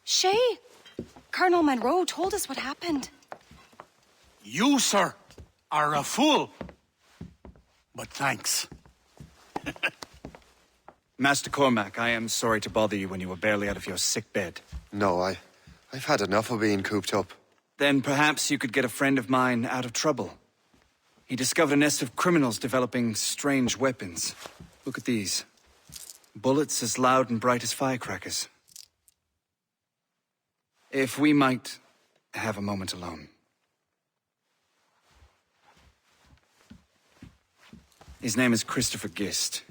Shay, Colonel Monroe told us what happened. You, sir, are a fool. But thanks. Master Cormac, I am sorry to bother you when you were barely out of your sick bed. No, I've had enough of being cooped up. Then perhaps you could get a friend of mine out of trouble. He discovered a nest of criminals developing strange weapons. Look at these. Bullets as loud and bright as firecrackers. If we might have a moment alone. His name is Christopher Gist.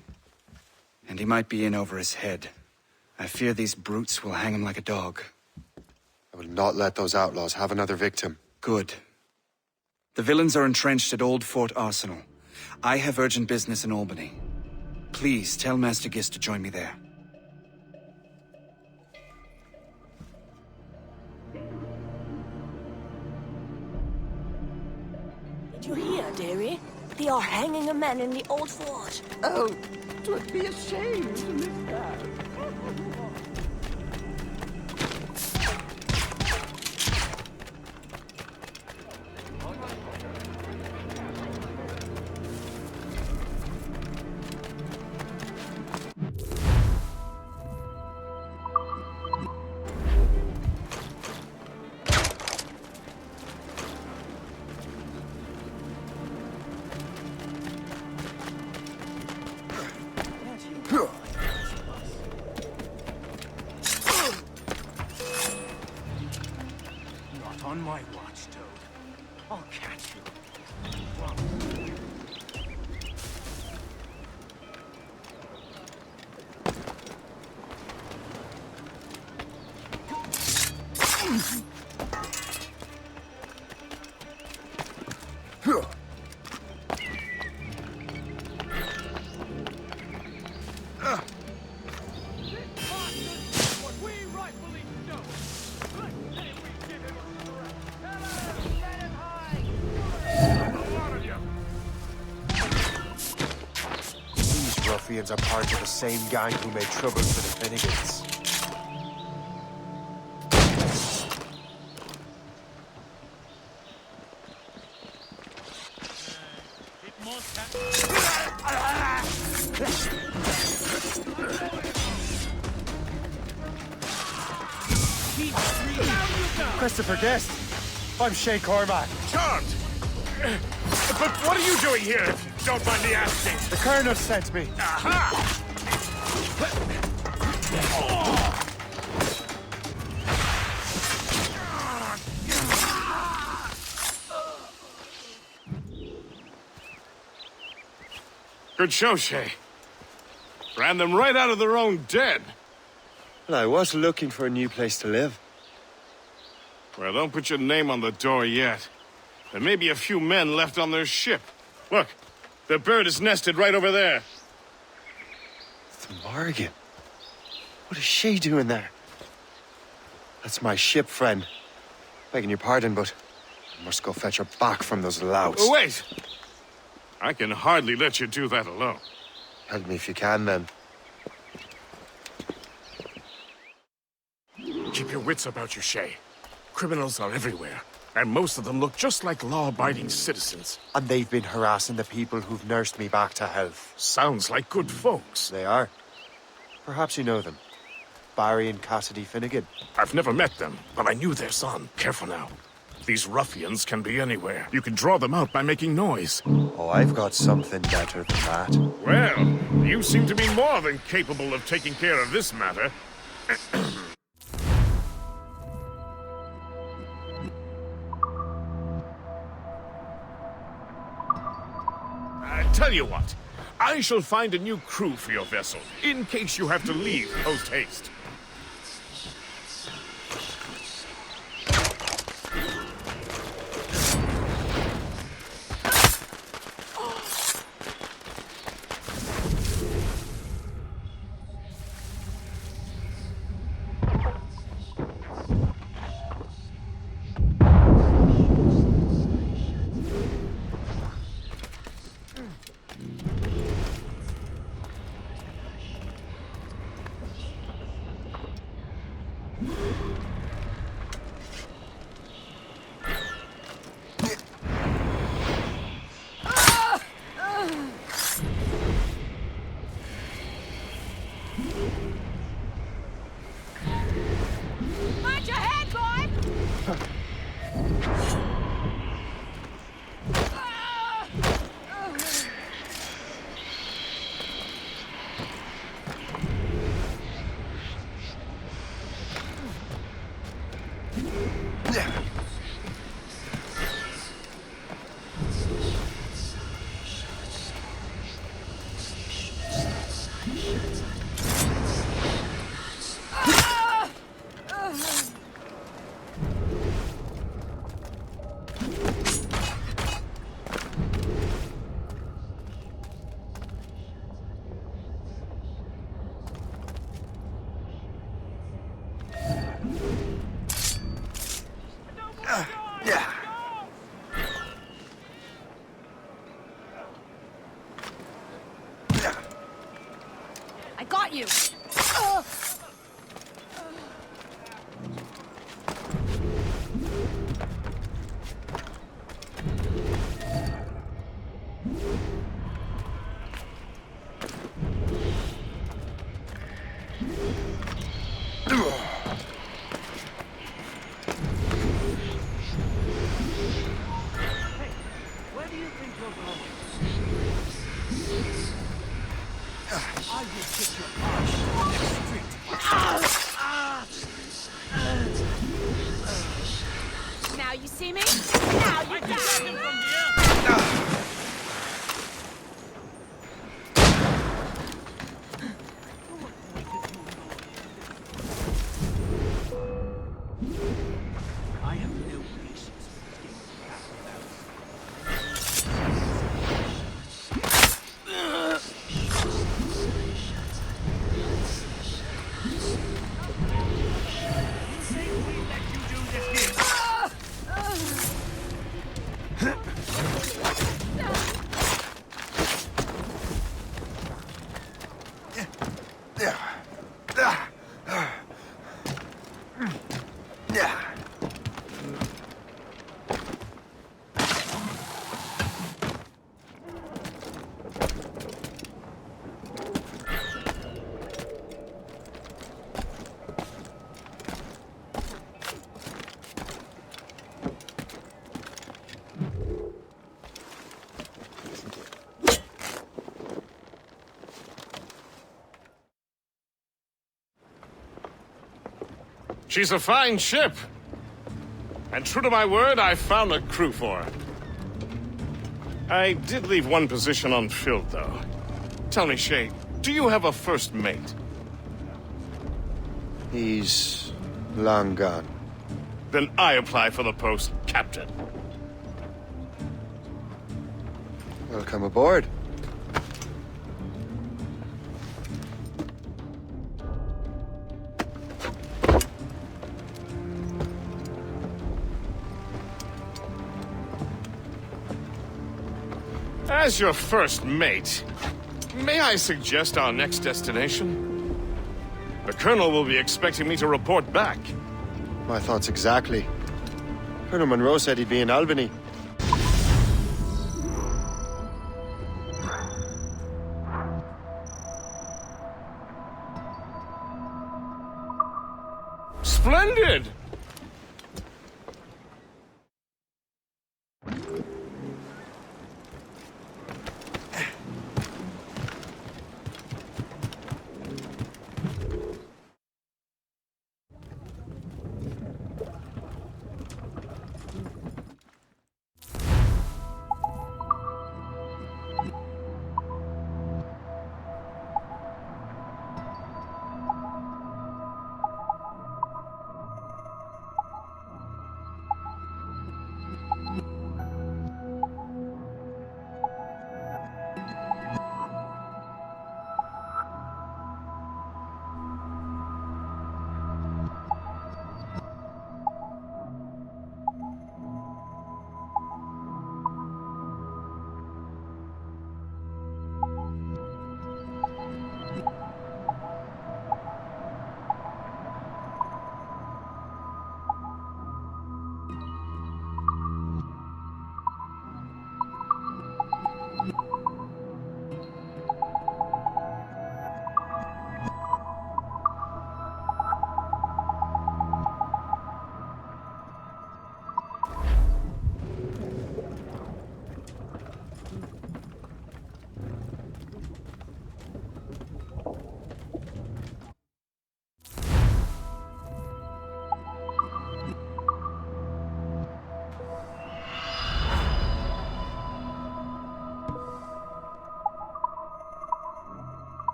And he might be in over his head. I fear these brutes will hang him like a dog. I will not let those outlaws have another victim. Good. The villains are entrenched at Old Fort Arsenal. I have urgent business in Albany. Please tell Master Gist to join me there. Did you hear, dearie? They are hanging a man in the old fort. Oh, 'twould be a shame to miss that. Not on my watch, Toad. I'll catch you. These ruffians are part of the same gang who made trouble for the Finnegans. Christopher Guest. I'm Shay Cormac. Charmed! But what are you doing here, if you don't mind me asking? The Colonel sent me. Aha! Good show, Shay. Ran them right out of their own den. Well, I was looking for a new place to live. Well, don't put your name on the door yet. There may be a few men left on their ship. Look, the bird is nested right over there. The Morgan. What is she doing there? That's my ship, friend. Begging your pardon, but I must go fetch her back from those louts. Oh, wait! I can hardly let you do that alone. Help me if you can, then. Keep your wits about you, Shay. Criminals are everywhere, and most of them look just like law-abiding citizens. And they've been harassing the people who've nursed me back to health. Sounds like good folks. They are. Perhaps you know them. Barry and Cassidy Finnegan. I've never met them, but I knew their son. Careful now. These ruffians can be anywhere. You can draw them out by making noise. Oh, I've got something better than that. Well, you seem to be more than capable of taking care of this matter. Tell you what, I shall find a new crew for your vessel, in case you have to leave post-haste. got you! Where do you think you're going? I will kick your ass next street. Now you see me? Now you got me! I have no patience with getting back without. She's a fine ship. And true to my word, I found a crew for her. I did leave one position unfilled, though. Tell me, Shay, do you have a first mate? He's long gone. Then I apply for the post, Captain. Welcome aboard. As your first mate, may I suggest our next destination? The Colonel will be expecting me to report back. My thoughts exactly. Colonel Monroe said he'd be in Albany. Splendid!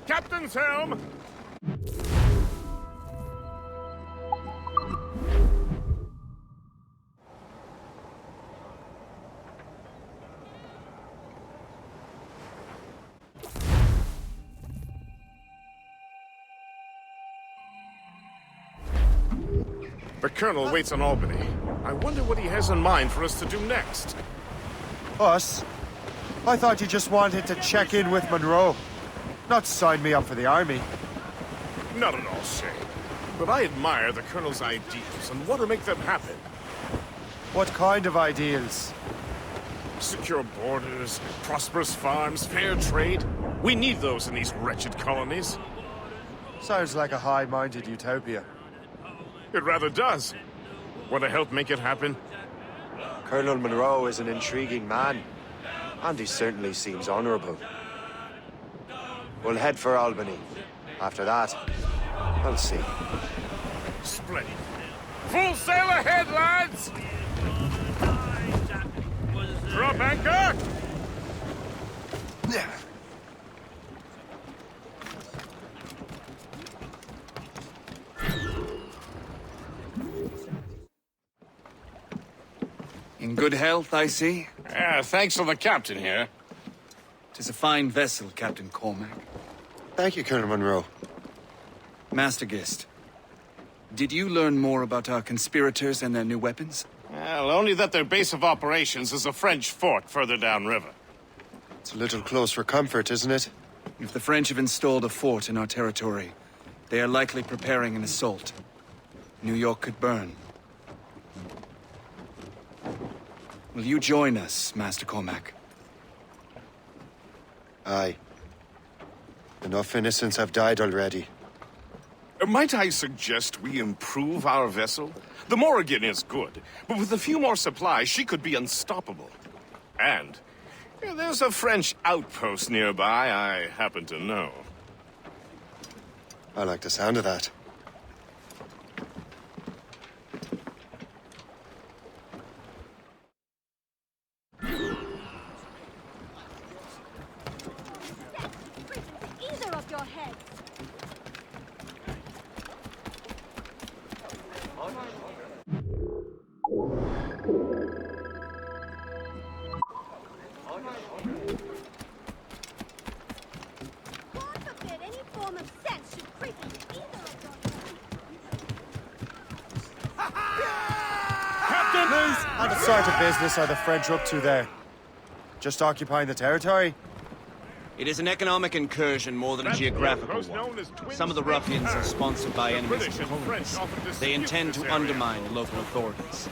Captain's helm! The Colonel waits on Albany. I wonder what he has in mind for us to do next. Us? I thought you just wanted to check in with Monroe. Not sign me up for the army. Not at all, Shay. But I admire the Colonel's ideals and want to make them happen. What kind of ideals? Secure borders, prosperous farms, fair trade. We need those in these wretched colonies. Sounds like a high-minded utopia. It rather does. Want to help make it happen? Colonel Monroe is an intriguing man, and he certainly seems honorable. We'll head for Albany. After that, I'll see. Splendid. Full sail ahead, lads! Drop anchor! In good health, I see. Thanks to the captain here. 'Tis a fine vessel, Captain Cormac. Thank you, Colonel Monroe. Master Gist, did you learn more about our conspirators and their new weapons? Well, only that their base of operations is a French fort further downriver. It's a little close for comfort, isn't it? If the French have installed a fort in our territory, they are likely preparing an assault. New York could burn. Will you join us, Master Cormac? Aye. Enough innocents have died already. Might I suggest we improve our vessel? The Morrigan is good, but with a few more supplies, she could be unstoppable. And there's a French outpost nearby I happen to know. I like the sound of that. Either of your heads. God forbid any form of sense should creep into either of your heads. Please, what sort of business are the French up to there? Just occupying the territory? It is an economic incursion more than a geographical one. Some of the ruffians are sponsored by enemies of the colonies. They intend to undermine local authorities.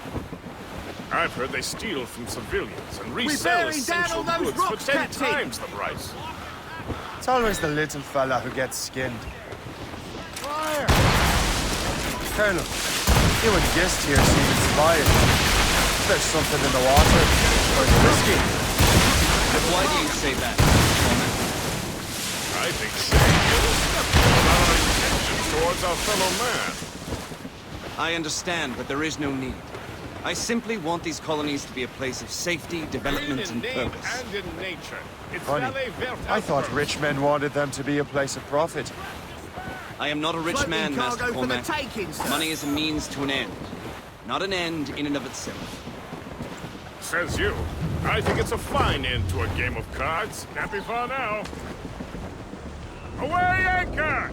I've heard they steal from civilians and resell essential goods for 10 times the price. It's always the little fella who gets skinned. Fire! Colonel, you and Gist here seem inspired. There's something in the water. Or the whiskey. But why do you say that, Cormac? I think Shane is about our intentions towards our fellow man. I understand, but there is no need. I simply want these colonies to be a place of safety, development, and in name purpose. and in nature. It's Funny. Valet Verte I thought first. rich men wanted them to be a place of profit. I am not a rich man, Master Cormac. Money is a means to an end, not an end in and of itself. Says you. I think it's a fine end to a game of cards. Happy far now. Away anchor!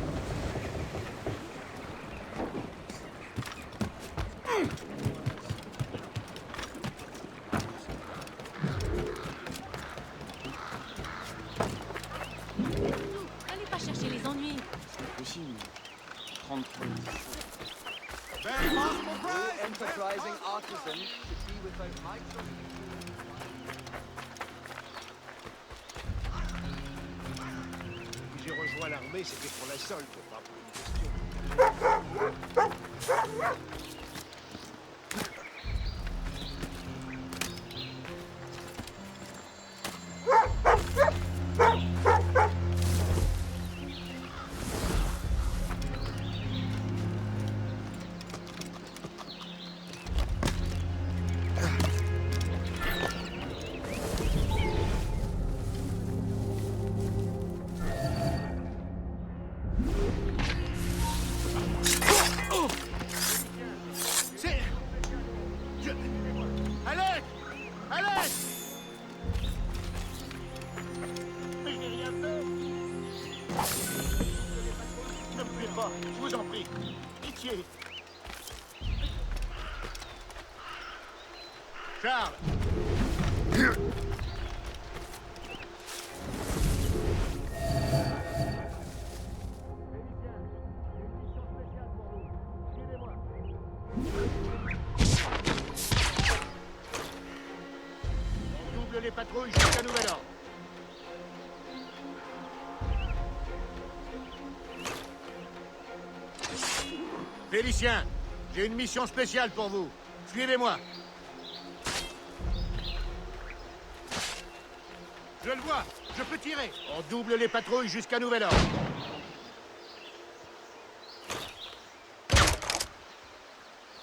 N'allez pas chercher les ennuis. Enterprising artisan should be without J'ai rejoint l'armée, c'était pour la solde, pas pour une question. Allez! Allez! Mais je n'ai rien fait! Ne me tuez pas, je vous en prie. Pitié! Charles. On double les patrouilles jusqu'à nouvel ordre. Félicien, j'ai une mission spéciale pour vous. Suivez-moi. Je le vois, je peux tirer. On double les patrouilles jusqu'à nouvel ordre.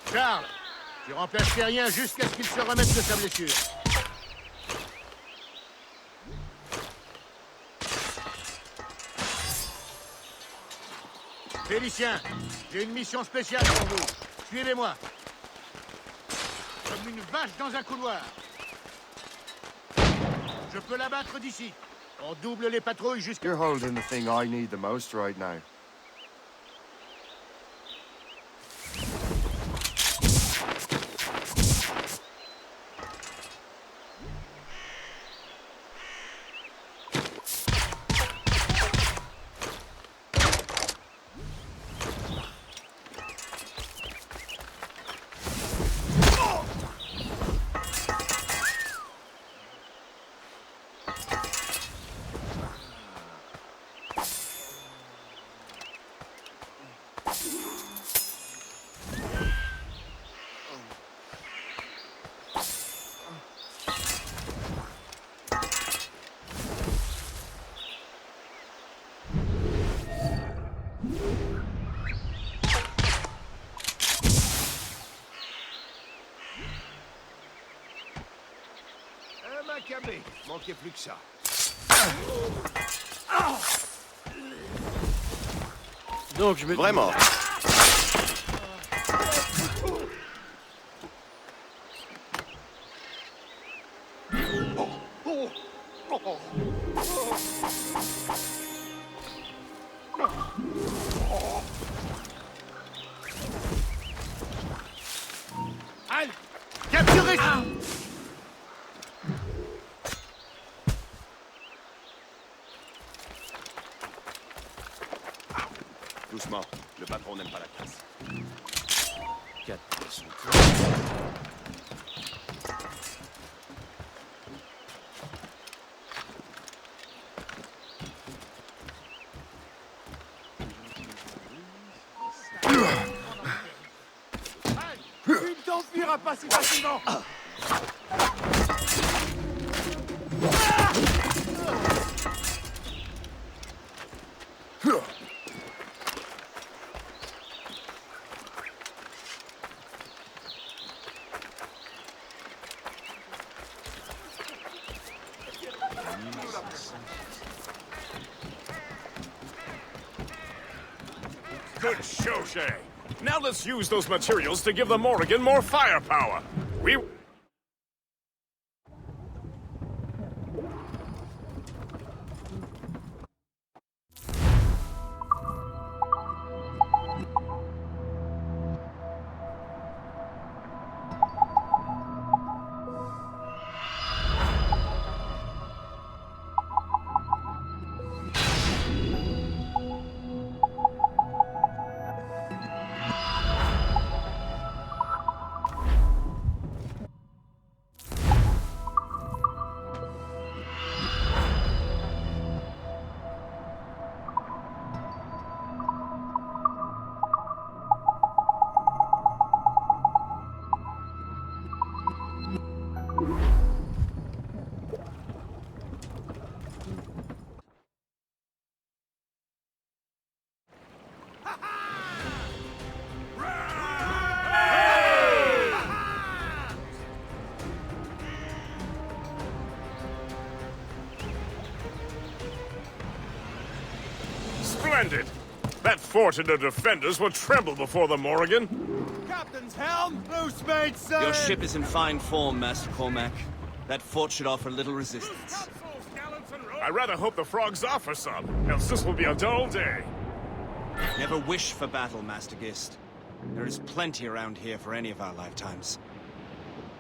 Charles, tu remplaces Terrien jusqu'à ce qu'il se remette de sa blessure. Félicien, j'ai une mission spéciale pour vous. Suivez-moi. Comme une vache dans un couloir. Je peux l'abattre d'ici. On double les patrouilles jusqu'à... You're holding the thing I need the most right now. Macabé, manquait plus que ça. Donc, je me... Vraiment. Halte! Capturez! Doucement, le patron n'aime pas la casse. 4 personnes. Tu ne t'enfuiras pas si facilement! Good show, Shay. Now let's use those materials to give the Morrigan more firepower. We... Splendid! That fort and the defenders will tremble before the Morrigan. Captain's helm! Loose mate, sir! Your ship is in fine form, Master Cormac. That fort should offer little resistance. I rather hope the frogs offer some, else this will be a dull day. Never wish for battle, Master Gist. There is plenty around here for any of our lifetimes.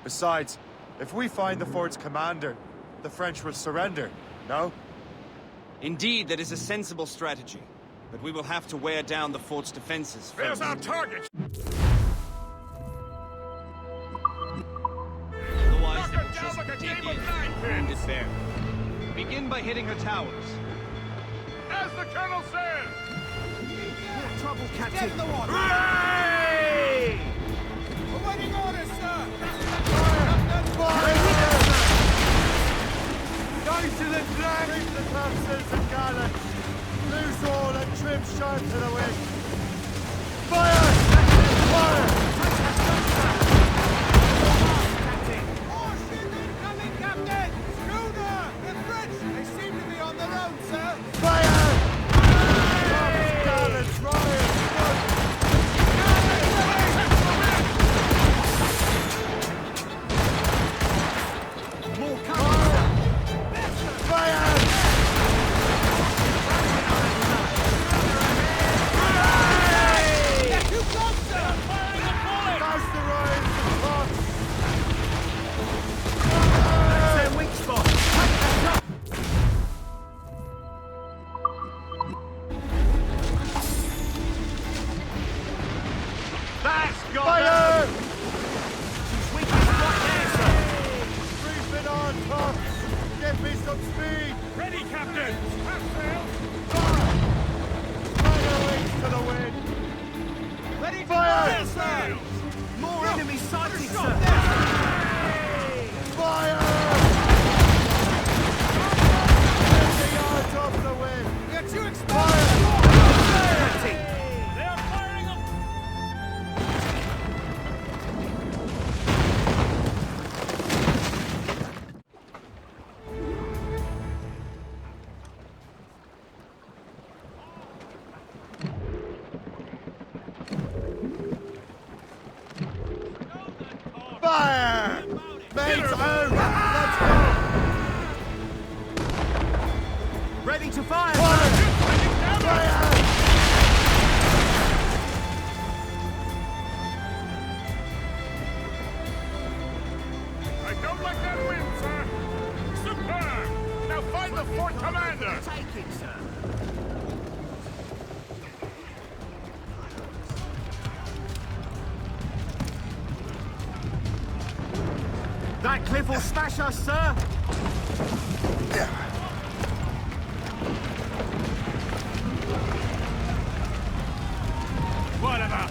Besides, If we find the fort's commander, the French will surrender, no? Indeed, that is a sensible strategy. But we will have to wear down the fort's defenses There's first. our target! Otherwise, they will Knock her just down like a dig game in of nine and pins. wound it there. Begin by hitting her towers. As the colonel says! Trouble, Captain. Get the water. Hooray! Awaiting orders, sir. Go to the flag! Keep the topsails and gallants! Loose all and trim sharp to the wind! Fire! Fire! More ship incoming, Captain! Schooner! The French! They seem to be on their own, sir! Fire! Tops, gallants, Ryan! More coming, sir! Fire! They're too close, sir! That's the Ryan! That's their weak spot! Take that up! That's got Fire! She's weak right there, sir! Brief it on, Tops! Give me some speed! Ready, Captain! Half sail! Fire wings to the wind! Ready to Fire! fire, sir! More enemy sighted, sir! Fire! 50 yards off the wind! Get you exposed! Fire! Captain! They are firing up! Fire! Mates out! Let's go! Ready to fire! Fire! Fire! I don't like that wind, sir! Superb! Now find the fort commander! Take it, sir! That cliff will smash us, sir! What about?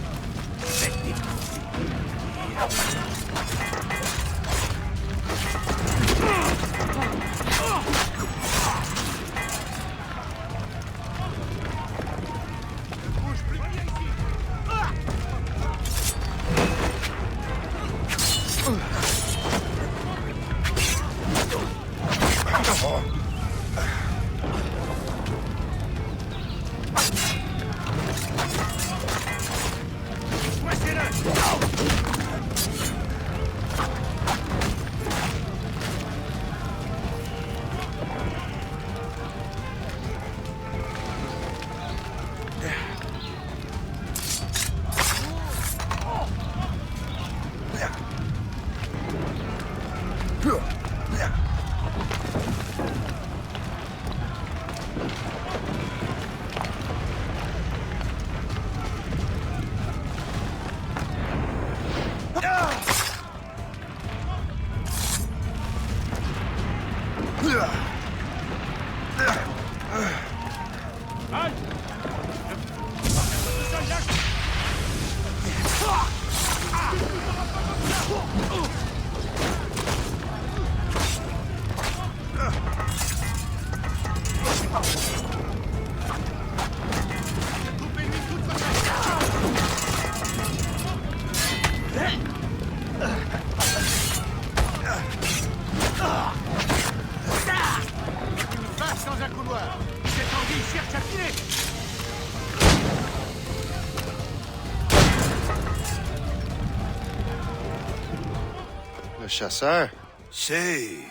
Le chasseur. Say,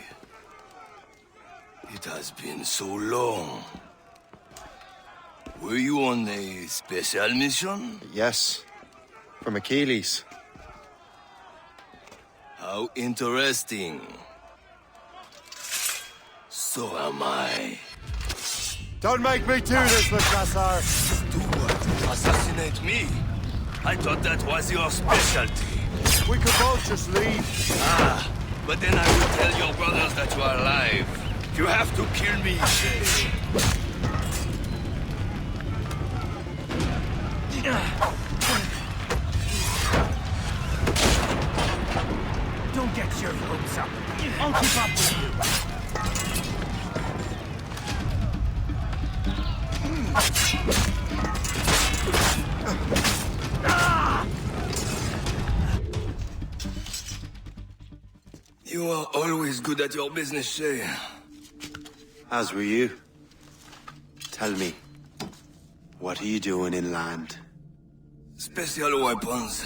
it has been so long. Were you on a special mission? Yes. From Achilles. How interesting. So am I. Don't make me do this, Lacassar! Do what? Assassinate me? I thought that was your specialty. We could both just leave. Ah, but then I will tell your brothers that you are alive. You have to kill me, Shay. Don't get your hopes up. I'll keep up with you. You are always good at your business, Shay. As were you. Tell me, what are you doing inland? Special weapons.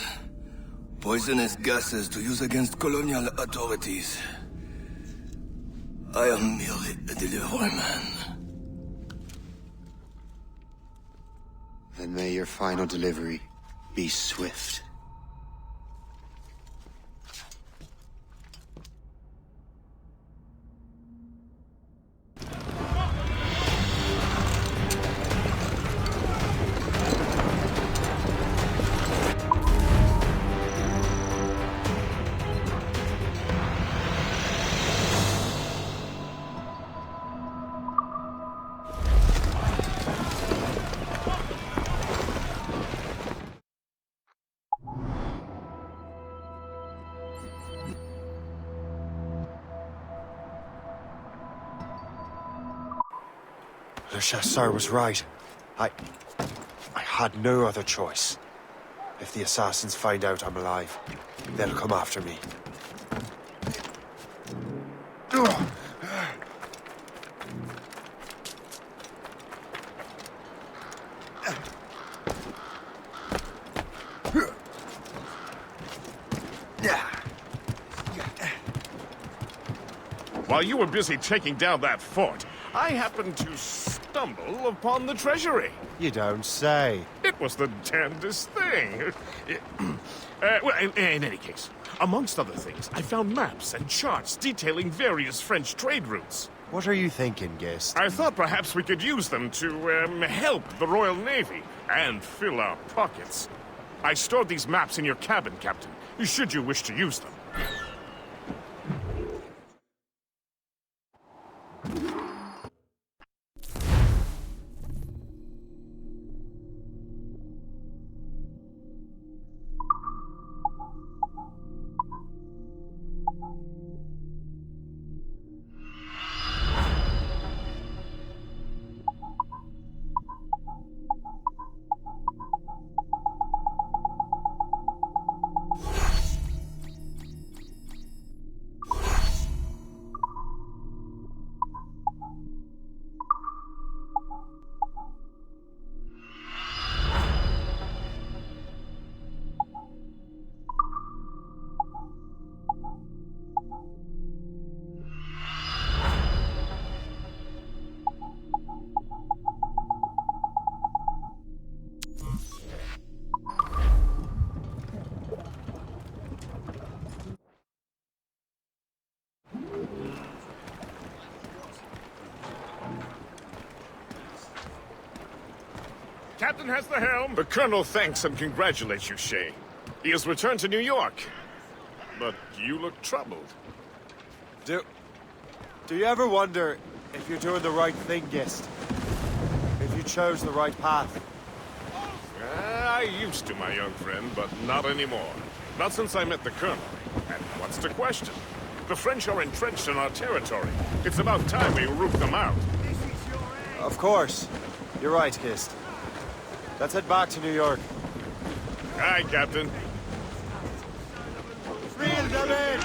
Poisonous gases to use against colonial authorities. I am merely a delivery man. Then may your final delivery be swift. Le Chasseur was right. I had no other choice. If the assassins find out I'm alive, they'll come after me. While you were busy taking down that fort, I happened to stumble upon the treasury. You don't say. It was the damnedest thing. Well, in any case, amongst other things, I found maps and charts detailing various French trade routes. What are you thinking, Gist? I thought perhaps we could use them to help the Royal Navy and fill our pockets. I stored these maps in your cabin, Captain, should you wish to use them. Captain has the helm. The Colonel thanks and congratulates you, Shay. He has returned to New York. But you look troubled. Do you ever wonder if you're doing the right thing, Gist? If you chose the right path? I used to, my young friend, but not anymore. Not since I met the Colonel. And what's the question? The French are entrenched in our territory. It's about time we root them out. Of course. You're right, Gist. Let's head back to New York. Aye, Captain. Reel them in!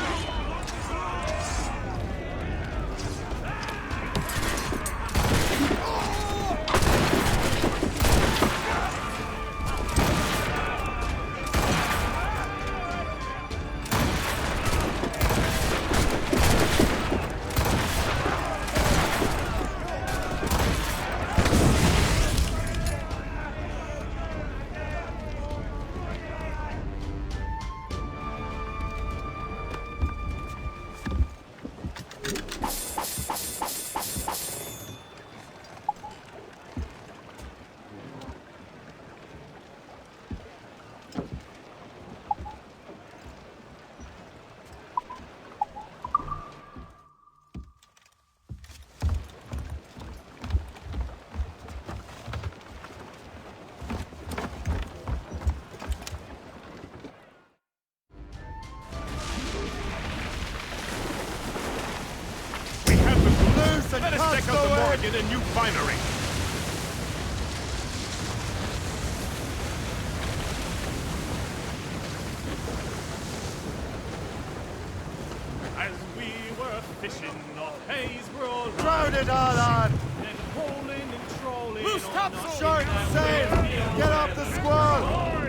Let us Cast check out the away. morgue in a new finery. As we were fishing off Haysborough, Crowd it all on. and hauling and trolling. Loose topsail short and sail. Get off the squall.